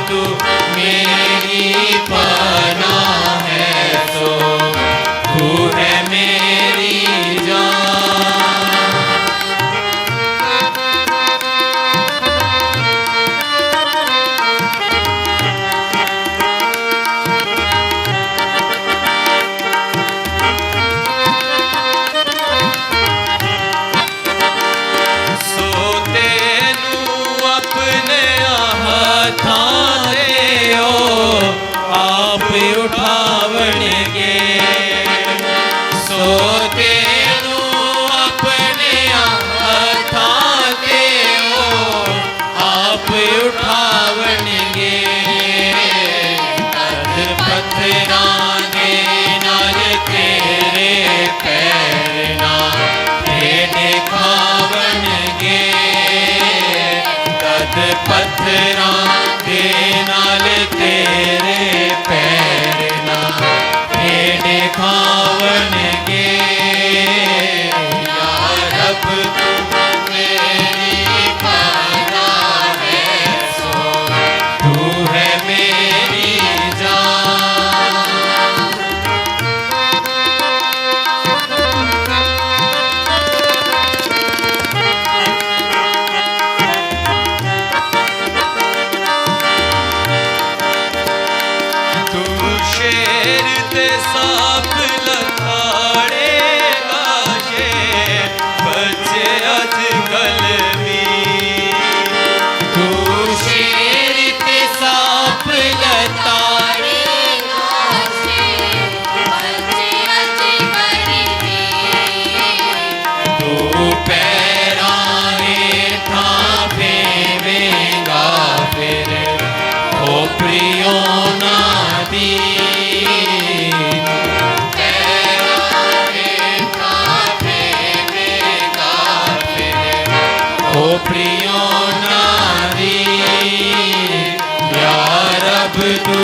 तू मेरी पनाह है, सो तू है मेरी जान। सो तेनू अपने हाथां आप उठावणगे, सो तेनू अपने हाथां ते आप उठावणगे। तद पत्थरां दे नाल तेरे पैर ना टेढ़े खावणगे, तद पत्थरां दे नाल तेरे पैर ना टेढ़े खावणगे। या रब तू मेरी पनाह है, सो तू है मेरी जान। शेर ते सांप लखाड़ेगा, ये बच्चे अजकल भी। तू शेर ते सांप लताड़ेगा, बच्चे अजकल भी। तू पैरां हेठां फेवेगा, फिर खोपड़ियों ना दी। खोपड़ियों ना दी। या रब तू